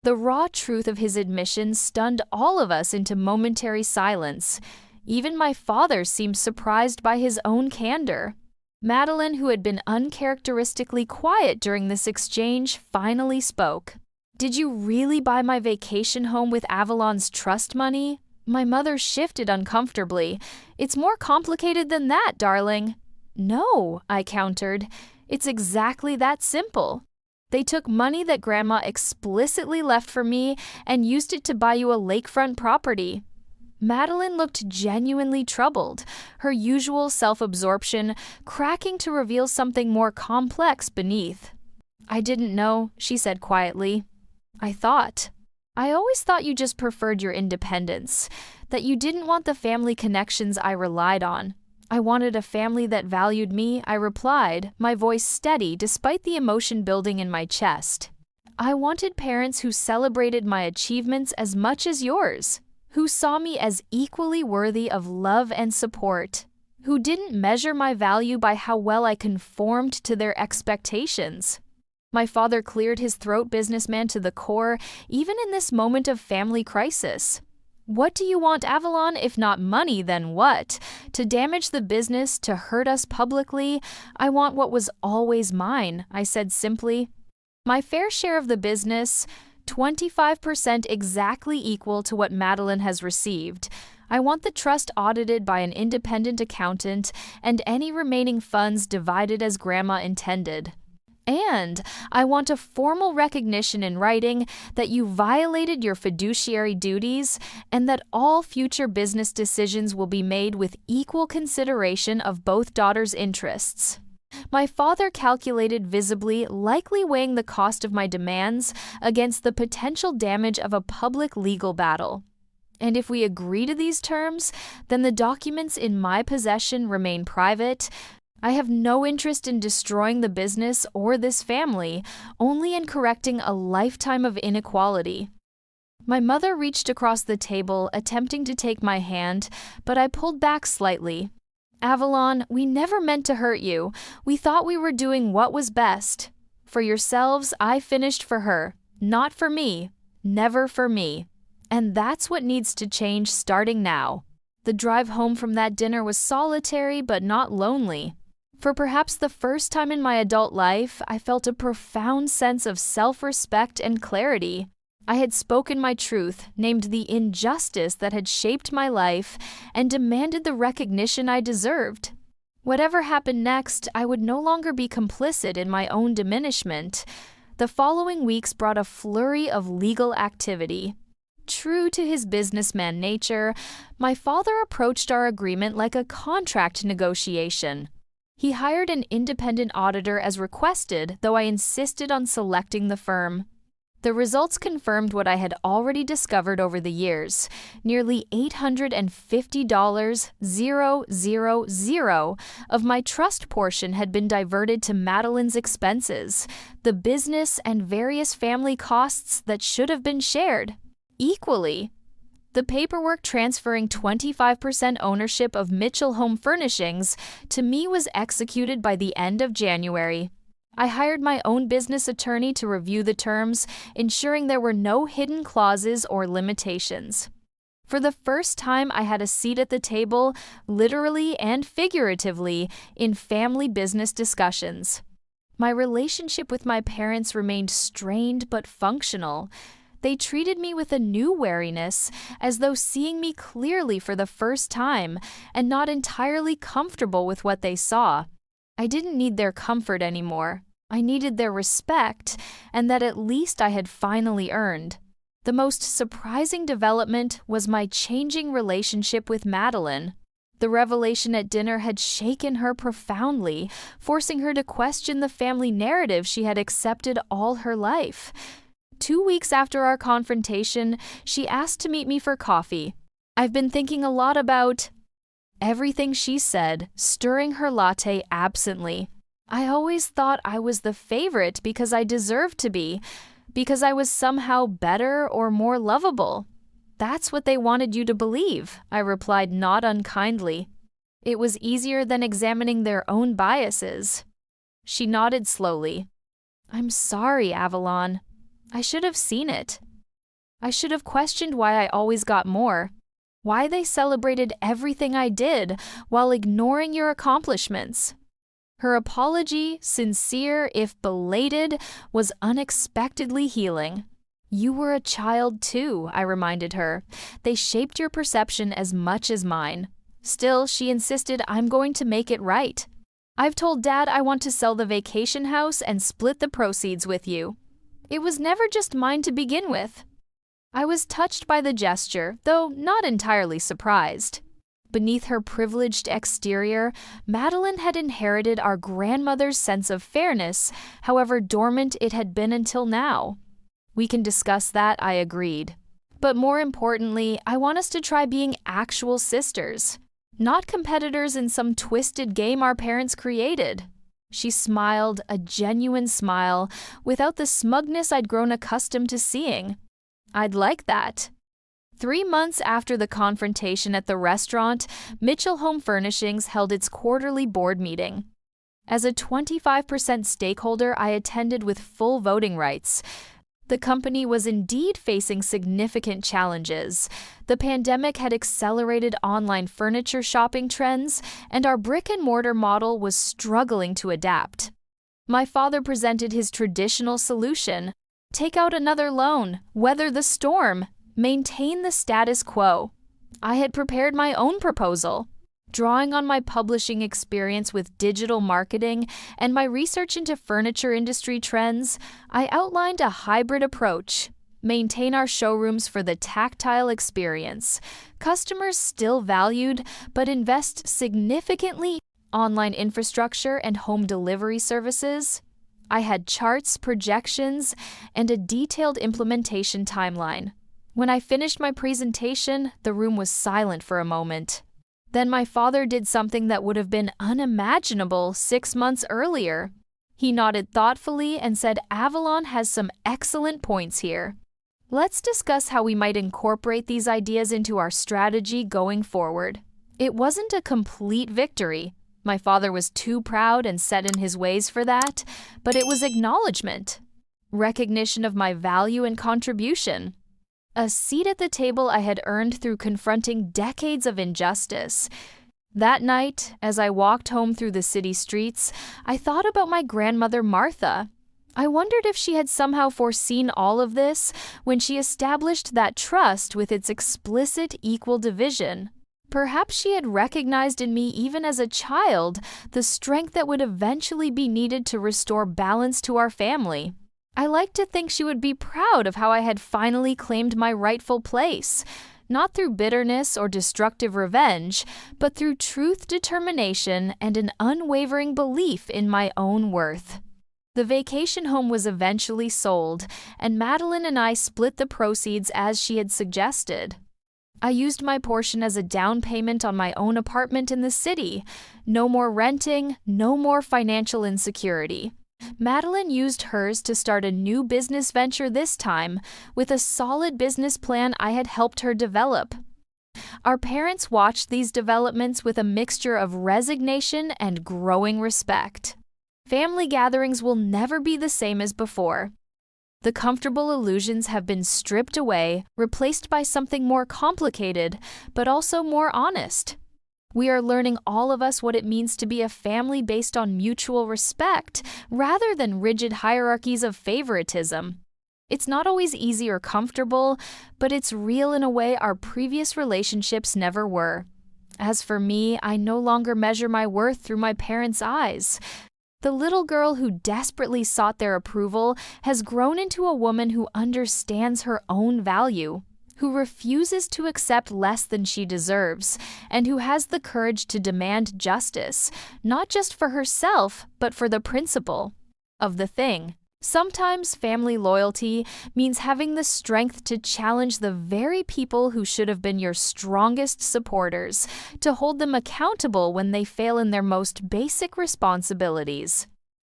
The raw truth of his admission stunned all of us into momentary silence. Even my father seemed surprised by his own candor. Madeline, who had been uncharacteristically quiet during this exchange, finally spoke. "Did you really buy my vacation home with Avalon's trust money?" My mother shifted uncomfortably. "It's more complicated than that, darling." "No," I countered. "It's exactly that simple. They took money that Grandma explicitly left for me and used it to buy you a lakefront property." Madeline looked genuinely troubled, her usual self-absorption cracking to reveal something more complex beneath. "I didn't know," she said quietly. I always thought you just preferred your independence, that you didn't want the family connections I relied on." "I wanted a family that valued me," I replied, my voice steady despite the emotion building in my chest. "I wanted parents who celebrated my achievements as much as yours, who saw me as equally worthy of love and support, who didn't measure my value by how well I conformed to their expectations." My father cleared his throat, businessman to the core, even in this moment of family crisis. "What do you want, Avalon? If not money, then what? To damage the business, to hurt us publicly? I want what was always mine," I said simply. "My fair share of the business, 25% exactly equal to what Madeline has received. I want the trust audited by an independent accountant and any remaining funds divided as Grandma intended. And I want a formal recognition in writing that you violated your fiduciary duties and that all future business decisions will be made with equal consideration of both daughters' interests." My father calculated visibly, likely weighing the cost of my demands against the potential damage of a public legal battle. And if we agree to these terms, then the documents in my possession remain private. I have no interest in destroying the business or this family, only in correcting a lifetime of inequality. My mother reached across the table, attempting to take my hand, but I pulled back slightly. Avalon, we never meant to hurt you. We thought we were doing what was best. For yourselves, I finished for her. Not for me. Never for me. And that's what needs to change starting now. The drive home from that dinner was solitary but not lonely. For perhaps the first time in my adult life, I felt a profound sense of self-respect and clarity. I had spoken my truth, named the injustice that had shaped my life, and demanded the recognition I deserved. Whatever happened next, I would no longer be complicit in my own diminishment. The following weeks brought a flurry of legal activity. True to his businessman nature, my father approached our agreement like a contract negotiation. He hired an independent auditor as requested, though I insisted on selecting the firm. The results confirmed what I had already discovered over the years. Nearly $850,000 of my trust portion had been diverted to Madeline's expenses, the business and various family costs that should have been shared equally. The paperwork transferring 25% ownership of Mitchell Home Furnishings to me was executed by the end of January. I hired my own business attorney to review the terms, ensuring there were no hidden clauses or limitations. For the first time, I had a seat at the table, literally and figuratively, in family business discussions. My relationship with my parents remained strained but functional. They treated me with a new wariness, as though seeing me clearly for the first time and not entirely comfortable with what they saw. I didn't need their comfort anymore. I needed their respect, and that at least I had finally earned. The most surprising development was my changing relationship with Madeline. The revelation at dinner had shaken her profoundly, forcing her to question the family narrative she had accepted all her life. 2 weeks after our confrontation, she asked to meet me for coffee. I've been thinking a lot about everything she said, stirring her latte absently. I always thought I was the favorite because I deserved to be, because I was somehow better or more lovable. That's what they wanted you to believe, I replied not unkindly. It was easier than examining their own biases. She nodded slowly. I'm sorry, Avalon. I should have seen it. I should have questioned why I always got more. Why they celebrated everything I did while ignoring your accomplishments. Her apology, sincere if belated, was unexpectedly healing. You were a child too, I reminded her. They shaped your perception as much as mine. Still, she insisted I'm going to make it right. I've told Dad I want to sell the vacation house and split the proceeds with you. It was never just mine to begin with. I was touched by the gesture, though not entirely surprised. Beneath her privileged exterior, Madeline had inherited our grandmother's sense of fairness, however dormant it had been until now. We can discuss that, I agreed. But more importantly, I want us to try being actual sisters, not competitors in some twisted game our parents created. She smiled, a genuine smile, without the smugness I'd grown accustomed to seeing. I'd like that. 3 months after the confrontation at the restaurant, Mitchell Home Furnishings held its quarterly board meeting. As a 25% stakeholder, I attended with full voting rights. The company was indeed facing significant challenges. The pandemic had accelerated online furniture shopping trends, and our brick-and-mortar model was struggling to adapt. My father presented his traditional solution: take out another loan, weather the storm, maintain the status quo. I had prepared my own proposal. Drawing on my publishing experience with digital marketing and my research into furniture industry trends, I outlined a hybrid approach. Maintain our showrooms for the tactile experience. Customers still valued, but invest significantly online infrastructure, and home delivery services. I had charts, projections, and a detailed implementation timeline. When I finished my presentation, the room was silent for a moment. Then my father did something that would have been unimaginable 6 months earlier. He nodded thoughtfully and said, "Avalon has some excellent points here. Let's discuss how we might incorporate these ideas into our strategy going forward." It wasn't a complete victory. My father was too proud and set in his ways for that, but it was acknowledgement, recognition of my value and contribution. A seat at the table I had earned through confronting decades of injustice. That night, as I walked home through the city streets, I thought about my grandmother Martha. I wondered if she had somehow foreseen all of this when she established that trust with its explicit equal division. Perhaps she had recognized in me even as a child the strength that would eventually be needed to restore balance to our family. I like to think she would be proud of how I had finally claimed my rightful place, not through bitterness or destructive revenge, but through truth, determination, and an unwavering belief in my own worth. The vacation home was eventually sold, and Madeline and I split the proceeds as she had suggested. I used my portion as a down payment on my own apartment in the city. No more renting, no more financial insecurity. Madeline used hers to start a new business venture this time, with a solid business plan I had helped her develop. Our parents watched these developments with a mixture of resignation and growing respect. Family gatherings will never be the same as before. The comfortable illusions have been stripped away, replaced by something more complicated, but also more honest. We are learning, all of us, what it means to be a family based on mutual respect, rather than rigid hierarchies of favoritism. It's not always easy or comfortable, but it's real in a way our previous relationships never were. As for me, I no longer measure my worth through my parents' eyes. The little girl who desperately sought their approval has grown into a woman who understands her own value, who refuses to accept less than she deserves, and who has the courage to demand justice, not just for herself, but for the principle of the thing. Sometimes family loyalty means having the strength to challenge the very people who should have been your strongest supporters, to hold them accountable when they fail in their most basic responsibilities.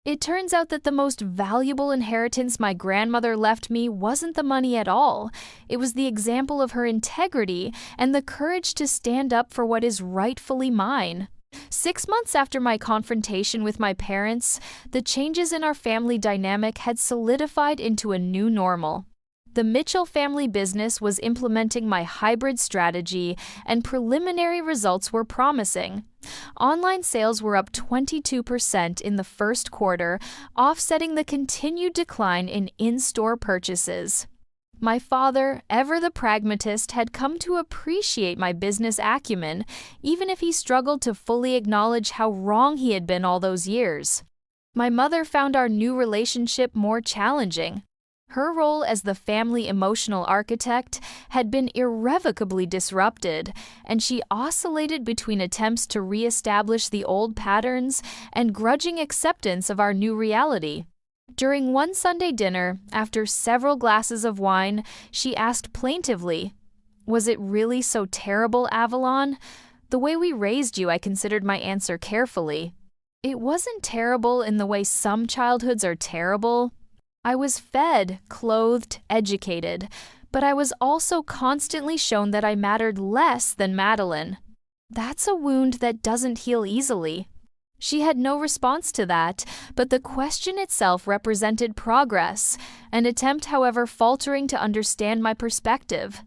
It turns out that the most valuable inheritance my grandmother left me wasn't the money at all. It was the example of her integrity and the courage to stand up for what is rightfully mine. 6 months after my confrontation with my parents, the changes in our family dynamic had solidified into a new normal. The Mitchell family business was implementing my hybrid strategy, and preliminary results were promising. Online sales were up 22% in the first quarter, offsetting the continued decline in in-store purchases. My father, ever the pragmatist, had come to appreciate my business acumen, even if he struggled to fully acknowledge how wrong he had been all those years. My mother found our new relationship more challenging. Her role as the family emotional architect had been irrevocably disrupted, and she oscillated between attempts to reestablish the old patterns and grudging acceptance of our new reality. During one Sunday dinner, after several glasses of wine, she asked plaintively, "Was it really so terrible, Avalon? The way we raised you, I considered my answer carefully. It wasn't terrible in the way some childhoods are terrible. I was fed, clothed, educated, but I was also constantly shown that I mattered less than Madeline. That's a wound that doesn't heal easily." She had no response to that, but the question itself represented progress, an attempt, however, faltering to understand my perspective.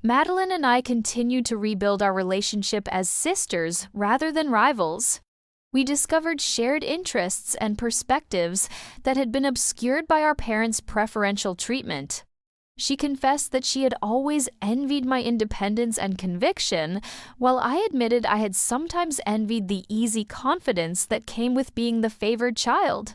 Madeline and I continued to rebuild our relationship as sisters rather than rivals. We discovered shared interests and perspectives that had been obscured by our parents' preferential treatment. She confessed that she had always envied my independence and conviction, while I admitted I had sometimes envied the easy confidence that came with being the favored child.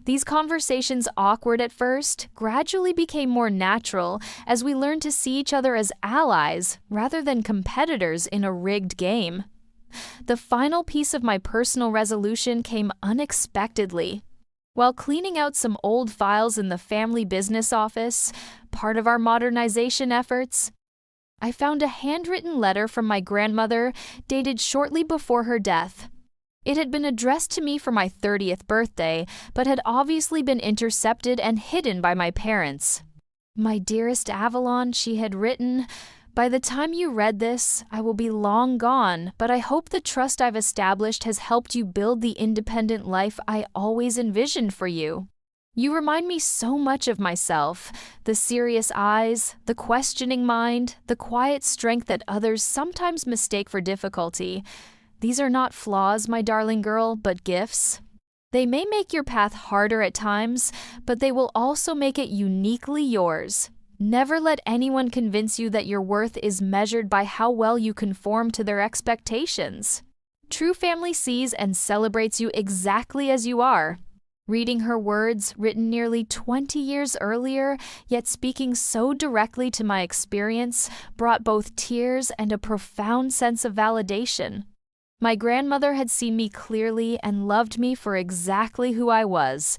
These conversations, awkward at first, gradually became more natural as we learned to see each other as allies rather than competitors in a rigged game. The final piece of my personal resolution came unexpectedly. While cleaning out some old files in the family business office, part of our modernization efforts, I found a handwritten letter from my grandmother dated shortly before her death. It had been addressed to me for my 30th birthday, but had obviously been intercepted and hidden by my parents. "My dearest Avalon," she had written, "by the time you read this, I will be long gone, but I hope the trust I've established has helped you build the independent life I always envisioned for you. You remind me so much of myself, the serious eyes, the questioning mind, the quiet strength that others sometimes mistake for difficulty. These are not flaws, my darling girl, but gifts. They may make your path harder at times, but they will also make it uniquely yours. Never let anyone convince you that your worth is measured by how well you conform to their expectations. True family sees and celebrates you exactly as you are." Reading her words, written nearly 20 years earlier, yet speaking so directly to my experience, brought both tears and a profound sense of validation. My grandmother had seen me clearly and loved me for exactly who I was.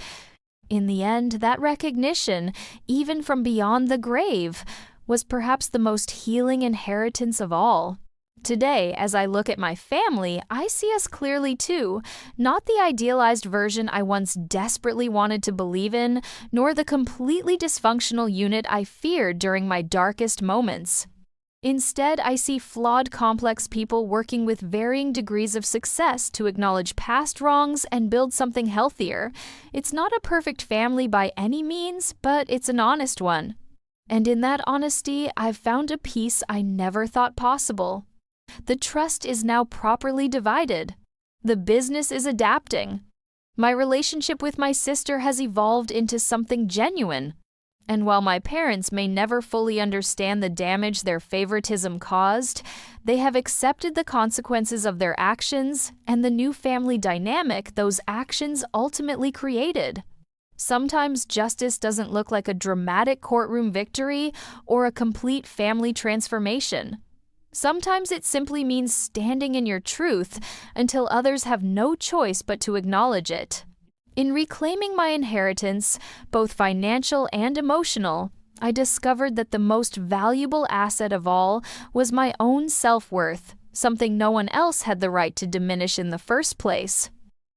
In the end, that recognition, even from beyond the grave, was perhaps the most healing inheritance of all. Today, as I look at my family, I see us clearly too, not the idealized version I once desperately wanted to believe in, nor the completely dysfunctional unit I feared during my darkest moments. Instead, I see flawed, complex people working with varying degrees of success to acknowledge past wrongs and build something healthier. It's not a perfect family by any means, but it's an honest one. And in that honesty, I've found a peace I never thought possible. The trust is now properly divided. The business is adapting. My relationship with my sister has evolved into something genuine. And while my parents may never fully understand the damage their favoritism caused, they have accepted the consequences of their actions and the new family dynamic those actions ultimately created. Sometimes justice doesn't look like a dramatic courtroom victory or a complete family transformation. Sometimes it simply means standing in your truth until others have no choice but to acknowledge it. In reclaiming my inheritance, both financial and emotional, I discovered that the most valuable asset of all was my own self-worth, something no one else had the right to diminish in the first place.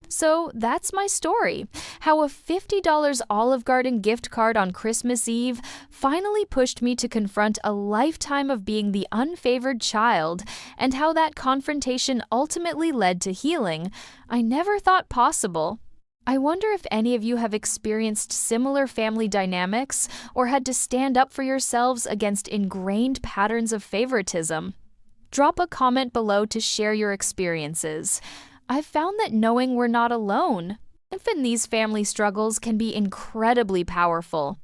So that's my story, how a $50 Olive Garden gift card on Christmas Eve finally pushed me to confront a lifetime of being the unfavored child, and how that confrontation ultimately led to healing I never thought possible. I wonder if any of you have experienced similar family dynamics or had to stand up for yourselves against ingrained patterns of favoritism. Drop a comment below to share your experiences. I've found that knowing we're not alone, even these family struggles, can be incredibly powerful.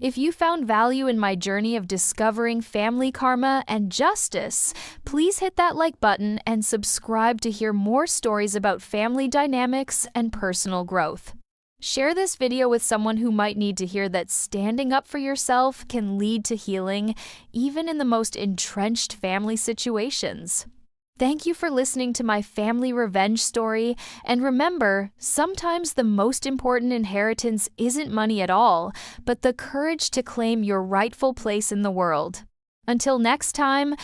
If you found value in my journey of discovering family karma and justice, please hit that like button and subscribe to hear more stories about family dynamics and personal growth. Share this video with someone who might need to hear that standing up for yourself can lead to healing, even in the most entrenched family situations. Thank you for listening to my family revenge story, and remember, sometimes the most important inheritance isn't money at all, but the courage to claim your rightful place in the world. Until next time,